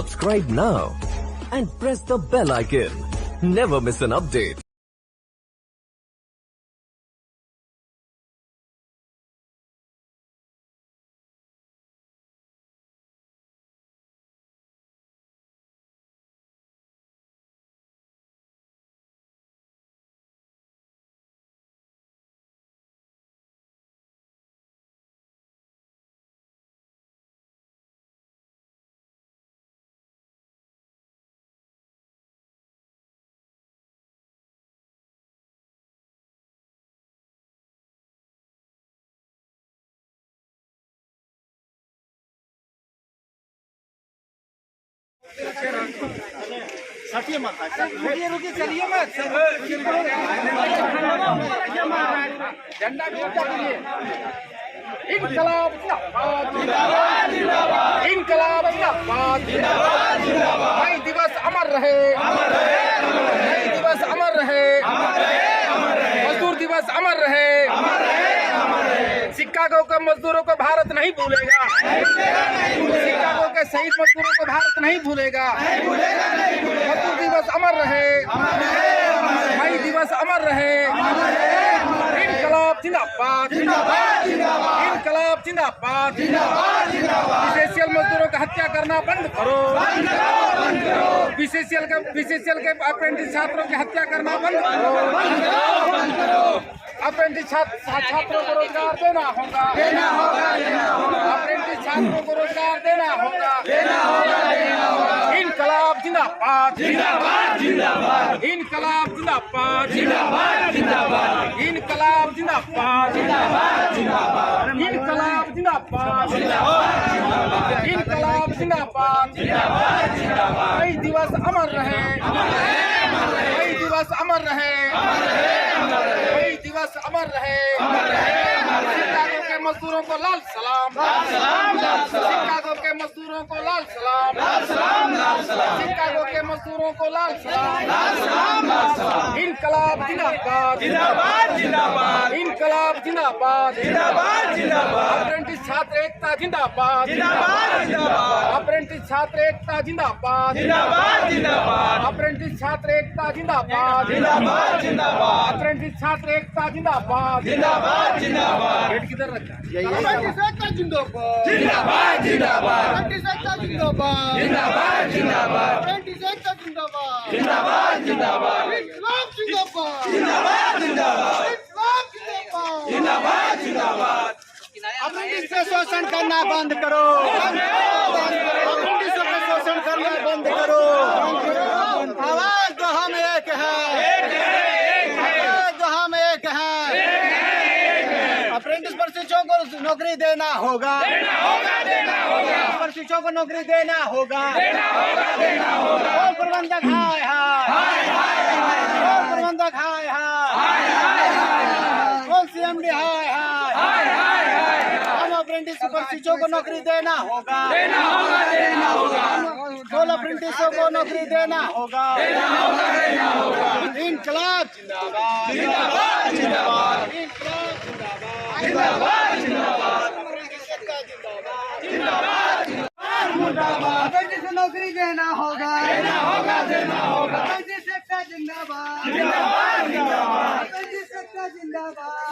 Subscribe now and press the bell icon. Never miss an update. चलिए मत चलिए मत झंडा भी ऊंचा करिए। इनकलाब जिंदाबाद, इनकलाब जिंदाबाद, मई दिवस अमर रहे, मई दिवस अमर रहे, मजदूर दिवस अमर रहे। शिकागो के मजदूरों को भारत नहीं भूलेगा, शिकागो के शहीद मजदूरों को भारत नहीं भूलेगा। मजदूर दिवस अमर रहे, मई दिवस अमर रहे। इनकलाब जिंदाबाद, इनकलाब जिंदाबाद। बीसीसीएल मजदूरों की हत्या करना बंद करो, बीसीसीएल के अप्रेंटिस छात्रों की हत्या करना बंद करो। अप्रेंटिस छात्रों को रोजगार देना होगा, अप्रेंटिस छात्रों को रोजगार देना होगा। इनकलाब जिंदाबाद, इनकलाब जिंदाबाद, इनकलाब जिंदाबाद, इनकलाब जिंदाबाद, इनकलाब जिंदाबाद। मई दिवस अमर रहे, मई दिवस अमर रहे, मई दिवस अमर रहे। शिकागो के मजदूरों को लाल सलाम, शिकागो के मजदूरों को लाल सलाम, शिकागो के मजदूरों को लाल सलाम। इनकलाब जिंदाबाद, इनकलाब जिंदाबाद, अप्रेंटिस छात्र एकता जिंदाबाद, अप्रेंटिस छात्र एकता जिंदाबाद, अप्रेंटिस छात्र एकता जिंदाबाद, अप्रेंटिस छात्र एकता जिंदाबाद। गेट किधर रखा? अप्रेंटिस एकता जिंदाबाद, जिंदाबाद जिंदाबाद, अप्रेंटिस एकता जिंदाबाद, जिंदाबाद जिंदाबाद, अप्रेंटिस एकता जिंदाबाद, जिंदाबाद जिंदाबाद, इस्लाम जिंदाबाद, जिंदाबाद जिंदाबाद, इस्लाम जिंदाबाद, जिंदाबाद जिंदाबाद। अप्रेंटिस से शोषण करना बंद करो, अप्रेंटिसों का शोषण करना बंद करो। आवाज तो हम एक है, आवाज तो हम एक है। अप्रेंटिस प्रशिक्षुओं को नौकरी देना होगा, प्रशिक्षुओं को नौकरी देना होगा। और प्रबंधक हाय हाय, और प्रबंधक हाय हाय, और सीएमडी हाय हाय। हम अप्रेंटिस प्रशिक्षुओं को नौकरी देना होगा, टोल अप्रेंटिसों को नौकरी देना होगा। इनकलाब जिंदाबाद, इनकलाब जिंदाबाद, अप्रेंटिस को नौकरी देना होगा, अप्रेंटिस एकता जिंदाबाद, अप्रेंटिस एकता जिंदाबाद,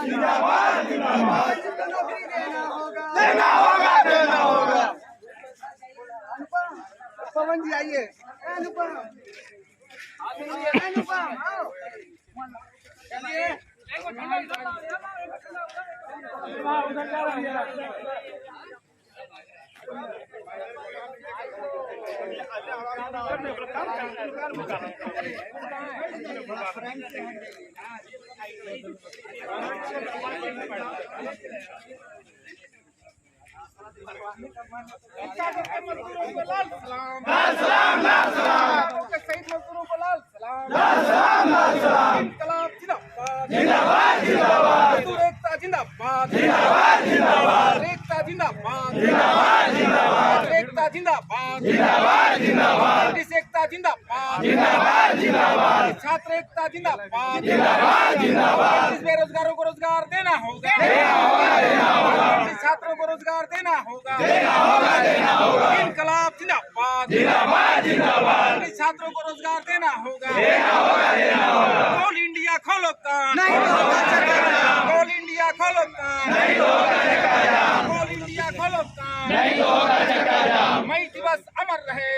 अप्रेंटिस को नौकरी देना होगा। अनुपम, पवन जी आइए। अनुपम, अनुपम आओ। चलिए जिंदाबाद, एकता जिंदाबाद, जिंदाबाद जिंदाबाद, एकता जिंदाबाद। जिंदाबाद जिंदाबाद जिंदाबाद, छात्र एकता जिंदाबाद जिंदाबाद जिंदाबाद, बेरोजगारों को रोजगार देना होगा, छात्रों को रोजगार देना होगा, इनकलाब जिंदाबाद जिंदाबाद जिंदाबाद, छात्रों को रोजगार देना होगा, कोल इंडिया खोलो कान, कोल इंडिया खोलो कान, कोल इंडिया खोलो कान, मई दिवस अमर रहे,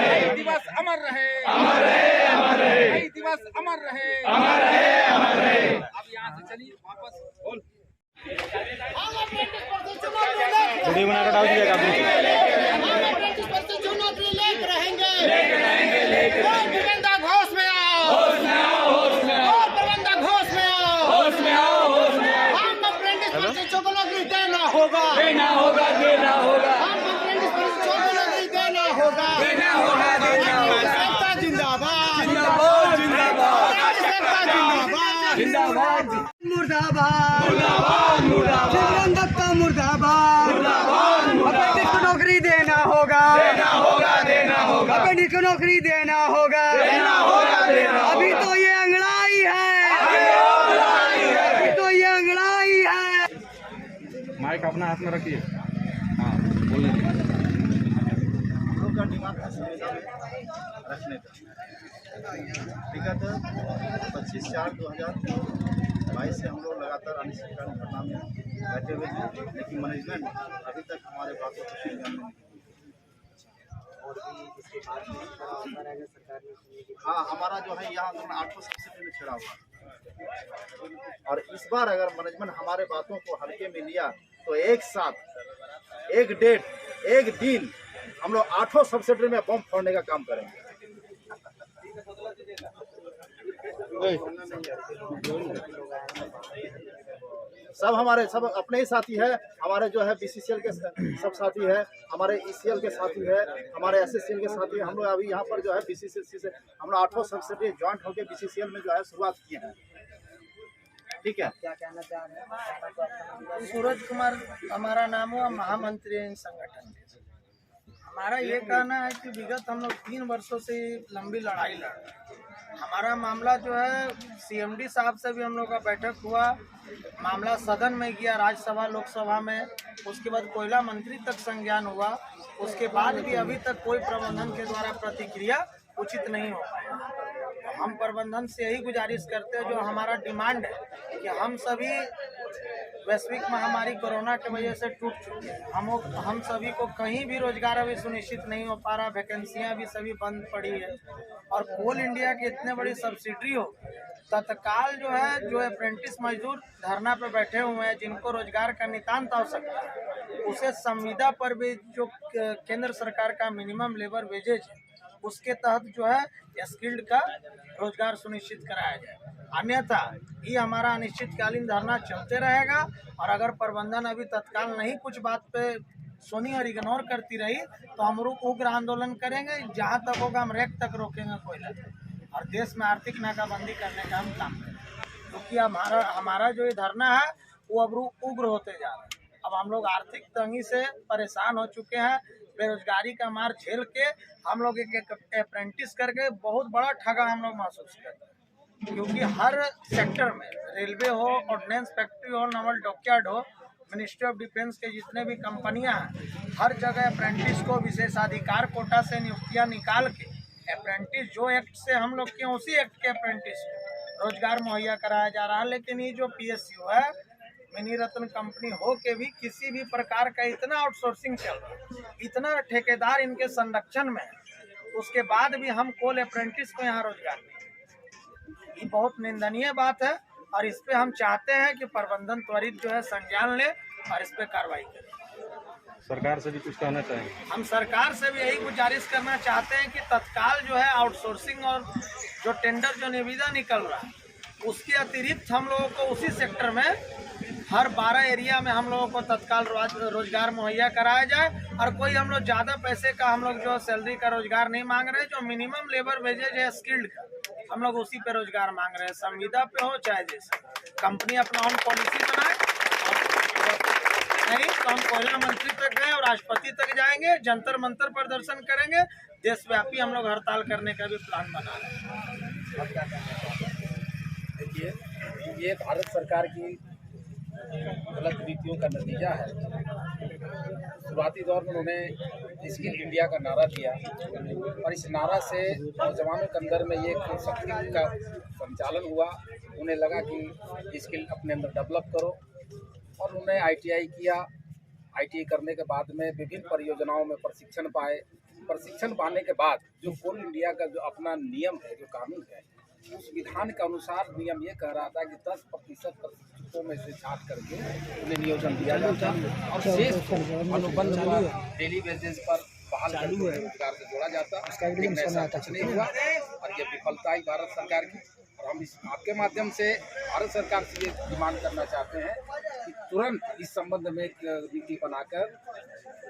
मई दिवस अमर रहे, मई दिवस अमर रहे। अब यहाँ से चलिए वापस बोल वीडियो बना कर डाल दीजिएगा। जो नौकरी लेकर रहेंगे प्रबंधक होश में आओ, प्रबंधक होश में आओ, हम अप्रेंटिस बच्चों को नौकरी देना होगा, हम अप्रेंटिस बच्चों को नौकरी देना होगा। जिंदाबाद जिंदाबाद जिंदाबाद जिंदाबाद, मुर्दाबाद प्रबंधक का मुर्दाबाद, अप्रेंटिस को नौकरी देना होगा, अप्रेंटिस को नौकरी देना होगा। अभी तो ये अंगड़ाई है, अभी तो ये अंगड़ाई है। माइक अपना हाथ में रखिए। रखने का विगत 25/4/2022 से हम लोग लगातार अनिश्चितकालीन धरना में बैठे हुए हैं, लेकिन मैनेजमेंट अभी तक हमारे बातों को सुनने में हाँ, हमारा जो है यहाँ आंदोलन 800 सब्सिडी में छिड़ा हुआ, और इस बार अगर मैनेजमेंट हमारे बातों को हल्के में लिया तो एक साथ एक डेट एक दिन हम लोग 800 सब्सिडी में बम फोड़ने का काम करेंगे। सब अपने ही साथी है, हमारे जो है बीसीसीएल के सब साथी है, हमारे ईसीएल के साथी है, हमारे एसएससीएल के साथी है। हम लोग अभी यहाँ पर जो है बीसीसीएल से हम लोग 800 सब्सिडी ज्वाइंट होकर बीसीसीएल में जो है शुरुआत किए हैं। ठीक है, क्या कहना चाह रहे हैं? सूरज कुमार हमारा नाम हुआ, महामंत्री इन संगठन के। हमारा ये कहना है कि विगत हम लोग 3 वर्षों से लंबी लड़ाई लड़ रहे हैं। हमारा मामला जो है सीएमडी साहब से भी हम लोग का बैठक हुआ, मामला सदन में गया, राज्यसभा लोकसभा में, उसके बाद कोयला मंत्री तक संज्ञान हुआ, उसके बाद भी अभी तक कोई प्रबंधन के द्वारा प्रतिक्रिया उचित नहीं हो पाया। तो हम प्रबंधन से यही गुजारिश करते हैं, जो हमारा डिमांड है कि हम सभी वैश्विक महामारी कोरोना की वजह से टूट चुके हैं, हम सभी को कहीं भी रोजगार अभी सुनिश्चित नहीं हो पा रहा, वैकेंसियां भी सभी बंद पड़ी है, और कोल इंडिया की इतने बड़ी सब्सिडी हो, तत्काल जो अप्रेंटिस मजदूर धरना पे बैठे हुए हैं, जिनको रोजगार का नितांत आवश्यकता है, उसे संविदा पर भी जो केंद्र सरकार का मिनिमम लेबर वेजेज है, उसके तहत जो है स्किल्ड का रोजगार सुनिश्चित कराया जाए। अन्यथा ये हमारा अनिश्चितकालीन धरना चलते रहेगा, और अगर प्रबंधन अभी तत्काल नहीं कुछ बात पे सुनी और इग्नोर करती रही तो हम उग्र आंदोलन करेंगे। जहां तक होगा हम रेक तक रोकेंगे कोयला, और देश में आर्थिक नाकाबंदी करने का हम काम करेंगे, क्योंकि हमारा जो ये धरना है वो अब उग्र होते जा रहा है। अब हम लोग आर्थिक तंगी से परेशान हो चुके हैं, बेरोजगारी का मार झेल के हम लोग एक अप्रेंटिस करके बहुत बड़ा ठगा हम लोग महसूस करते हैं, क्योंकि हर सेक्टर में, रेलवे हो, ऑर्डिनेंस फैक्ट्री हो, नावल डॉकयार्ड हो, मिनिस्ट्री ऑफ डिफेंस के जितने भी कंपनियां हैं, हर जगह अप्रेंटिस को विशेषाधिकार कोटा से नियुक्तियां निकाल के अप्रेंटिस जो एक्ट से हम लोग के उसी एक्ट के अप्रेंटिस रोजगार मुहैया कराया जा रहा है। लेकिन ये जो PSU है, मिनी रत्न कंपनी हो के भी किसी भी प्रकार का इतना आउटसोर्सिंग चल रहा है, इतना ठेकेदार इनके संरक्षण में है, उसके बाद भी हम कोल अप्रेंटिस को यहाँ रोजगार दें, ये बहुत निंदनीय बात है। और इस पे हम चाहते हैं कि प्रबंधन त्वरित जो है संज्ञान ले और इस पे कार्रवाई करे। सरकार से भी कुछ कहना चाहेंगे? हम सरकार से भी यही गुजारिश करना चाहते हैं कि तत्काल जो है आउटसोर्सिंग और जो टेंडर जो निविदा निकल रहा है, उसके अतिरिक्त हम लोगों को उसी सेक्टर में हर 12 एरिया में हम लोगों को तत्काल रोजगार मुहैया कराया जाए। और कोई हम लोग ज़्यादा पैसे का हम लोग जो सैलरी का रोजगार नहीं मांग रहे, जो मिनिमम लेबर वेजेज है स्किल्ड का, हम लोग उसी पे रोजगार मांग रहे हैं। संविदा पे हो चाहे जैसे, कंपनी अपना ओन पॉलिसी बनाए। नहीं तो हम कोयला मंत्री तक गए और राष्ट्रपति तक जाएंगे, जंतर मंतर प्रदर्शन करेंगे, देशव्यापी हम लोग हड़ताल करने का भी प्लान बना रहे हैं। देखिए, ये भारत सरकार की गलत नीतियों का नतीजा है। शुरुआती दौर में उन्होंने स्किल इंडिया का नारा दिया और इस नारा से नौजवानों के अंदर में ये शक्ति का संचालन हुआ। उन्हें लगा कि स्किल अपने अंदर डेवलप करो और उन्होंने ITI किया। ITI करने के बाद में विभिन्न परियोजनाओं में प्रशिक्षण पाए। प्रशिक्षण पाने के बाद जो कोल इंडिया का जो अपना नियम है, जो कानून है, उस विधान के अनुसार नियम ये कह रहा था कि 10% प्रशिक्षकों में से छाट करके उन्हें नियोजन दिया जाता और शेष अनुबंध पर डेली बेसिस पर बहाल करके रोजगार से जोड़ा जाता। लेकिन ऐसा कुछ नहीं हुआ और ये विफलता ही भारत सरकार की। और हम इस आपके माध्यम से भारत सरकार से ये डिमांड करना चाहते हैं कि तुरंत इस संबंध में एक नीति बनाकर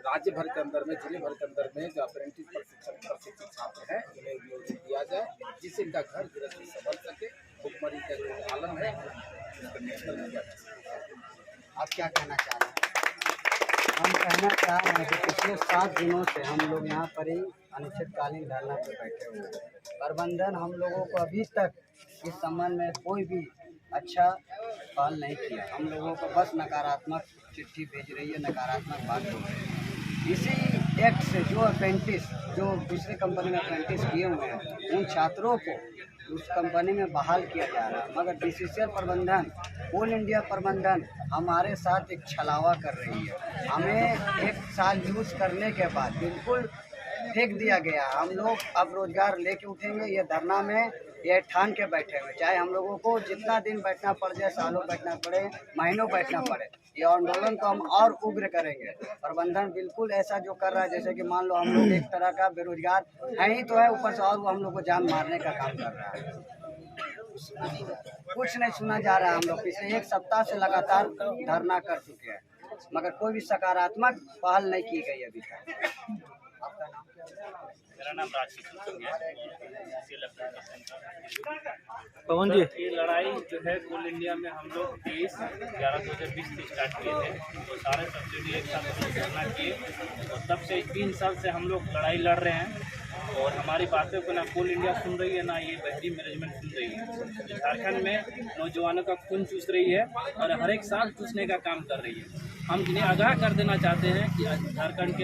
राज्य भर के अंदर में, जिले भर के अंदर में जो अप्रेंटिस प्रशिक्षित छात्र हैं उन्हें नियोजन दिया जाए, जिससे इनका घर गृहस्थी संभल सके। भुखमरी का जो पालन है उसका नियंत्रण किया जा सके। आप क्या कहना चाह रहे हैं? हम कहना चाह रहे हैं कि पिछले 7 दिनों से हम लोग यहाँ पर ही अनिश्चितकालीन धरना पर बैठे हुए हैं। प्रबंधन हम लोगों को अभी तक इस संबंध में कोई भी अच्छा पहल नहीं किया। हम लोगों को बस नकारात्मक चिट्ठी भेज रही है, नकारात्मक बात हो रही है। इसी एक्ट से जो अप्रेंटिस, जो दूसरे कंपनी में अप्रेंटिस किए हुए हैं, उन छात्रों को उस कंपनी में बहाल किया जा रहा है। मगर BCCL प्रबंधन, कोल इंडिया प्रबंधन हमारे साथ एक छलावा कर रही है। हमें 1 साल यूज़ करने के बाद बिल्कुल फेंक दिया गया। हम लोग अब रोजगार लेके उठेंगे। ये धरना में ये ठान के बैठे हुए, चाहे हम लोगों को जितना दिन बैठना पड़ जाए, सालों बैठना पड़े, महीनों बैठना पड़े, ये आंदोलन को हम और उग्र करेंगे। प्रबंधन बिल्कुल ऐसा जो कर रहा है, जैसे कि मान लो हम लोग एक तरह का बेरोजगार है ही तो है, ऊपर से और वो हम लोग को जान मारने का काम कर रहा है। कुछ नहीं सुना जा रहा है। हम लोग पिछले 1 सप्ताह से लगातार धरना कर चुके हैं, मगर कोई भी सकारात्मक पहल नहीं की गई अभी तक। मेरा नाम राजशीष सिंह है। पवन जी, ये लड़ाई जो है कोल इंडिया में हम लोग 23/11/2020 से स्टार्ट किए थे। तो सारे सब्सिडी एक साथ हम लोग करना किए और तब से 3 साल से हम लोग लड़ाई लड़ रहे हैं और हमारी बातों को ना कोल इंडिया सुन रही है, ना ये बहरी मैनेजमेंट सुन रही है। झारखंड में नौजवानों का खून चूस रही है और हर एक साल चूसने का काम कर रही है। हम इन्हें आगाह कर देना चाहते हैं कि झारखंड के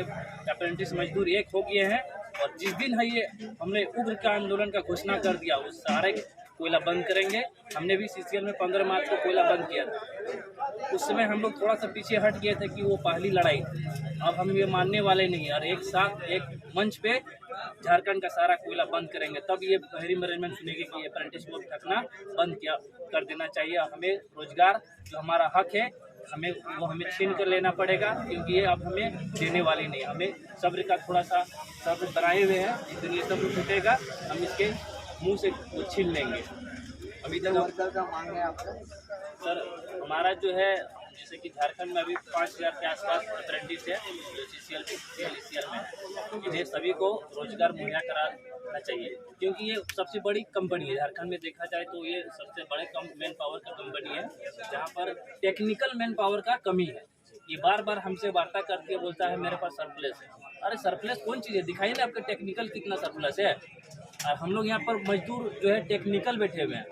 अप्रेंटिस मजदूर एक हो गए हैं और जिस दिन है ये हमने उग्र का आंदोलन का घोषणा कर दिया, उस सारे कोयला बंद करेंगे। हमने भी CCL में 15 मार्च को कोयला बंद किया था। उस समय हम लोग थोड़ा सा पीछे हट गए थे कि वो पहली लड़ाई थी। अब हम ये मानने वाले नहीं और एक साथ एक मंच पे झारखंड का सारा कोयला बंद करेंगे। तब ये बहरी मैनेजमेंट सुनेगी कि अप्रेंटिस को ठगना बंद किया कर देना चाहिए। हमें रोजगार जो हमारा हक है हमें छीन कर लेना पड़ेगा, क्योंकि ये अब हमें देने वाली नहीं। हमें सब्र का थोड़ा सा सब्र बनाए हुए हैं, जिस दिन ये सब्र टूटेगा हम इसके मुंह से वो छीन लेंगे। अभी तक वर्कर का मांग है आपका? सर हमारा जो है, जैसे कि झारखंड में अभी 5000 के आसपास अप्रेंटिस है जो CCL में, इन्हें सभी को रोजगार मुहैया कराना चाहिए, क्योंकि ये सबसे बड़ी कंपनी है झारखंड में। देखा जाए तो ये सबसे बड़े मैन पावर का कंपनी है, जहाँ पर टेक्निकल मैन पावर का कमी है। ये बार बार हमसे वार्ता करके बोलता है मेरे पास सरप्लस है। अरे सरप्लस कौन चीज़ है? दिखाइए ना आपका टेक्निकल कितना सरप्लस है। और हम लोग यहाँ पर मजदूर जो है टेक्निकल बैठे हुए हैं।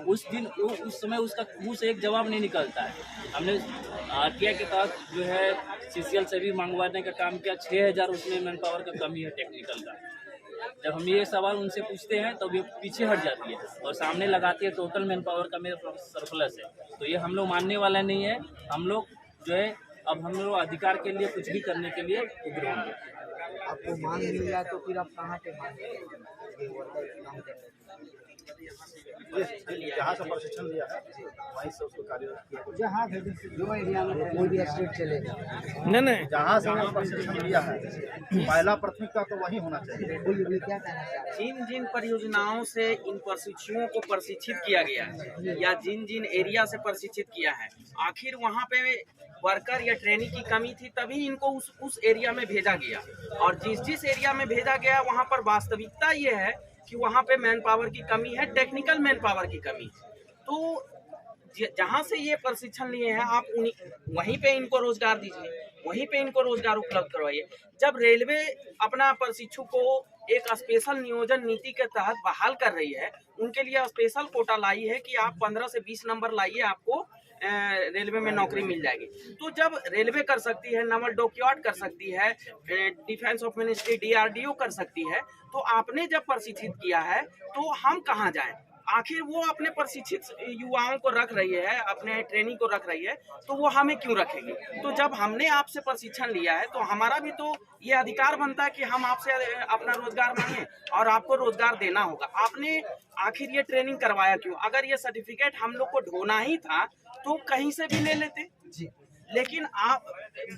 उस दिन उस समय उसका मुंह से एक जवाब नहीं निकलता है। हमने RTI के तहत जो है CCL से भी मंगवाने का काम किया। 6000 उसमें मैन पावर का कमी है टेक्निकल का। जब हम ये सवाल उनसे पूछते हैं तो ये पीछे हट जाती है और सामने लगाती है टोटल मैन पावर का मेरे पास सरप्लस है। तो ये हम लोग मानने वाला नहीं है। हम लोग जो है अब हम लोग अधिकार के लिए कुछ भी करने के लिए उग्र होंगे। आपको मांग मिल जाए तो फिर आप कहाँ पे मांगे? जहाँ से प्रशिक्षण लिया है वहीं से उसको कार्यरत किया। जहाँ जो एरिया में कोई भी स्टेट चलेगा, नहीं जहाँ से हमने प्रशिक्षण लिया है पहला प्राथमिकता तो वही होना चाहिए। क्या कहना चाह रहे हैं? जिन जिन परियोजनाओं से इन प्रशिक्षुओं को प्रशिक्षित किया गया है या जिन जिन एरिया से प्रशिक्षित किया है, आखिर वहाँ पे वर्कर या ट्रेनिंग की कमी थी, तभी इनको उस एरिया में भेजा गया। और जिस एरिया में भेजा गया वहाँ पर वास्तविकता ये है कि वहाँ पे मैन पावर की कमी है, टेक्निकल मैन पावर की कमी है। तो जहाँ से ये प्रशिक्षण लिए हैं आप वहीं पे इनको रोजगार दीजिए, वहीं पे इनको रोजगार उपलब्ध करवाइए। जब रेलवे अपना प्रशिक्षु को एक स्पेशल नियोजन नीति के तहत बहाल कर रही है, उनके लिए स्पेशल कोटा लाई है कि आप 15 से 20 नंबर लाइए, आपको रेलवे में नौकरी मिल जाएगी। तो जब रेलवे कर सकती है, नवल डॉकयार्ड कर सकती है, डिफेंस ऑफ मिनिस्ट्री DRDO कर सकती है, तो आपने जब प्रशिक्षित किया है तो हम कहाँ जाएं? आखिर वो अपने प्रशिक्षित युवाओं को रख रही है, अपने ट्रेनिंग को रख रही है, तो वो हमें क्यों रखेगी? तो जब हमने आपसे प्रशिक्षण लिया है तो हमारा भी तो ये अधिकार बनता है कि हम आपसे अपना रोजगार मांगे और आपको रोजगार देना होगा। आपने आखिर ये ट्रेनिंग करवाया क्यों? अगर ये सर्टिफिकेट हम लोग को ढोना ही था तो कहीं से भी ले लेते जी। लेकिन आप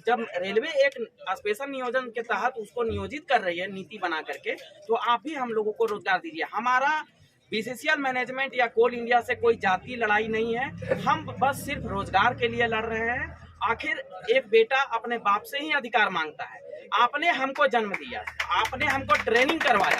जब रेलवे एक स्पेशल नियोजन के तहत उसको नियोजित कर रही है नीति बना करके, तो आप भी हम लोगों को रोजगार दीजिए। हमारा BCCL मैनेजमेंट या कोल इंडिया से कोई जाति लड़ाई नहीं है, हम बस सिर्फ रोजगार के लिए लड़ रहे हैं। आखिर एक बेटा अपने बाप से ही अधिकार मांगता है। आपने हमको जन्म दिया, आपने हमको ट्रेनिंग करवाया,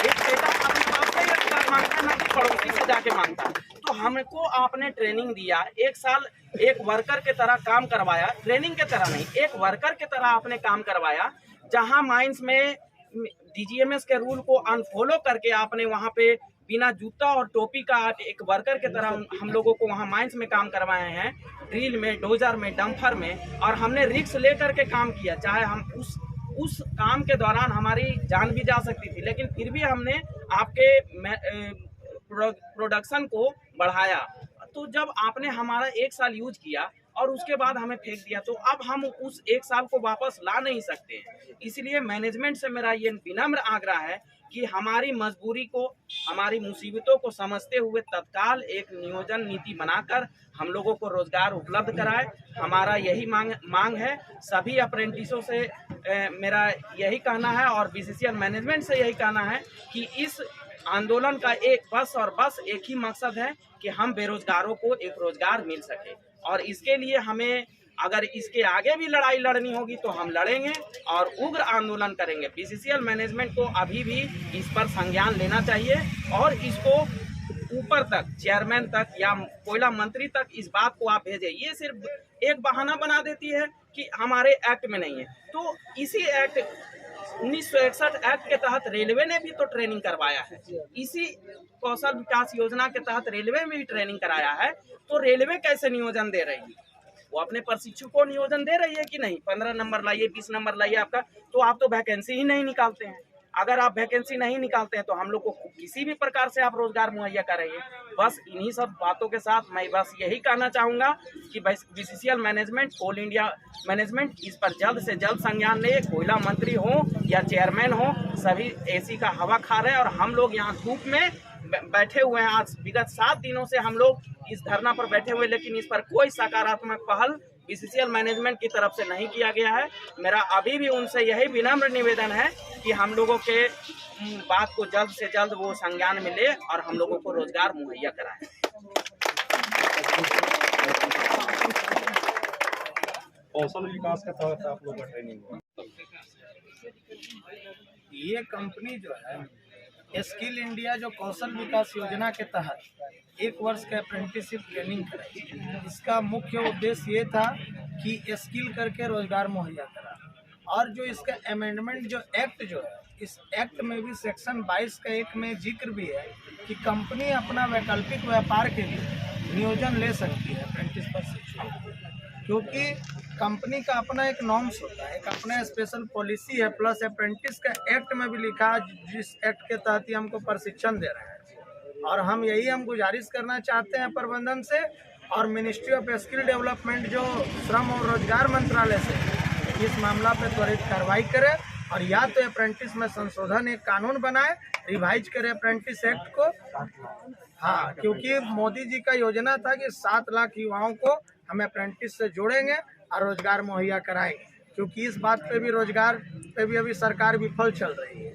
एक बेटा अपने बाप से ही अधिकार मांगता है, ना कि पड़ोसी से जाके मांगता है। तो हमको आपने ट्रेनिंग दिया, 1 साल एक वर्कर के तरह काम करवाया, ट्रेनिंग के तरह नहीं, एक वर्कर के तरह आपने काम करवाया। जहां माइंस में DGMS के रूल को अनफॉलो करके आपने वहां पे बिना जूता और टोपी का एक वर्कर के तरह हम लोगों को वहां माइंस में काम करवाए हैं, ड्रिल में, डोजर में, डंपर में, और हमने रिस्क लेकर के काम किया। चाहे हम उस काम के दौरान हमारी जान भी जा सकती थी, लेकिन फिर भी हमने आपके प्रोडक्शन को बढ़ाया। तो जब आपने हमारा 1 साल यूज किया और उसके बाद हमें फेंक दिया, तो अब हम उस 1 साल को वापस ला नहीं सकते हैं। इसलिए मैनेजमेंट से मेरा ये विनम्र आग्रह है कि हमारी मजबूरी को, हमारी मुसीबतों को समझते हुए तत्काल एक नियोजन नीति बनाकर हम लोगों को रोजगार उपलब्ध कराए। हमारा यही मांग है। सभी अप्रेंटिसों से मेरा यही कहना है और BCCL मैनेजमेंट से यही कहना है कि इस आंदोलन का बस एक ही मकसद है कि हम बेरोजगारों को एक रोजगार मिल सके, और इसके लिए हमें अगर इसके आगे भी लड़ाई लड़नी होगी तो हम लड़ेंगे और उग्र आंदोलन करेंगे। BCCL मैनेजमेंट को अभी भी इस पर संज्ञान लेना चाहिए और इसको ऊपर तक, चेयरमैन तक या कोयला मंत्री तक इस बात को आप भेजें। ये सिर्फ एक बहाना बना देती है कि हमारे एक्ट में नहीं है। तो इसी एक्ट 1961 एक्ट के तहत रेलवे ने भी तो ट्रेनिंग करवाया है, इसी कौशल विकास योजना के तहत रेलवे में भी ट्रेनिंग कराया है। तो रेलवे कैसे नियोजन दे रही है? वो अपने प्रशिक्षु को नियोजन दे रही है कि नहीं? 15 नंबर लाइए, 20 नंबर लाइए आपका, तो आप तो वैकेंसी ही नहीं निकालते हैं। अगर आप वैकेंसी नहीं निकालते हैं तो हम लोग को किसी भी प्रकार से आप रोजगार मुहैया करेंगे। बस इन्हीं सब बातों के साथ मैं बस यही कहना चाहूँगा कि BCCL मैनेजमेंट, कोल इंडिया मैनेजमेंट इस पर जल्द से जल्द संज्ञान ले। कोयला मंत्री हो या चेयरमैन हो, सभी AC का हवा खा रहे हैं और हम लोग यहाँ धूप में बैठे हुए हैं। आज विगत 7 दिनों से हम लोग इस धरना पर बैठे हुए, लेकिन इस पर कोई सकारात्मक पहल BCCL मैनेजमेंट की तरफ से नहीं किया गया है। मेरा अभी भी उनसे यही विनम्र निवेदन है कि हम लोगों के बात को जल्द से जल्द वो संज्ञान में ले और हम लोगों को रोजगार मुहैया कराएं। कौशल विकास के तहत आप लोग का ट्रेनिंग हुआ? ये कंपनी जो है स्किल इंडिया जो कौशल विकास योजना के तहत 1 वर्ष का अप्रेंटिसशिप ट्रेनिंग कराई। इसका मुख्य उद्देश्य ये था कि स्किल करके रोजगार मुहैया करा। और जो इसका अमेंडमेंट जो एक्ट जो है, इस एक्ट में भी सेक्शन 22 का 1 में जिक्र भी है कि कंपनी अपना वैकल्पिक व्यापार के लिए नियोजन ले सकती है अप्रेंटिस प्रशिक्षु, क्योंकि कंपनी का अपना एक नॉर्म्स होता है, एक अपना स्पेशल पॉलिसी है। प्लस अप्रेंटिस का एक्ट में भी लिखा है, जिस एक्ट के तहत ही हमको प्रशिक्षण दे रहे हैं। और हम गुजारिश करना चाहते हैं प्रबंधन से और मिनिस्ट्री ऑफ स्किल डेवलपमेंट जो श्रम और रोजगार मंत्रालय से इस मामला पर त्वरित कार्रवाई करे और या तो अप्रेंटिस में संशोधन, एक कानून बनाए, रिवाइज करे अप्रेंटिस एक्ट को। हाँ, क्योंकि मोदी जी का योजना था कि 7 लाख युवाओं को हम अप्रेंटिस से जोड़ेंगे और रोजगार मुहैया कराएंगे, क्योंकि इस बात पे भी रोजगार पे भी अभी सरकार विफल चल रही है,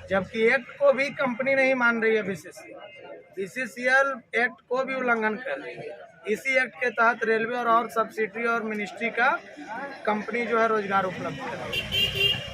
जबकि एक्ट को भी कंपनी नहीं मान रही है। BCCL एक्ट को भी उल्लंघन कर रही है। इसी एक्ट के तहत रेलवे और सब्सिडी और मिनिस्ट्री का कंपनी जो है रोजगार उपलब्ध कर रही है।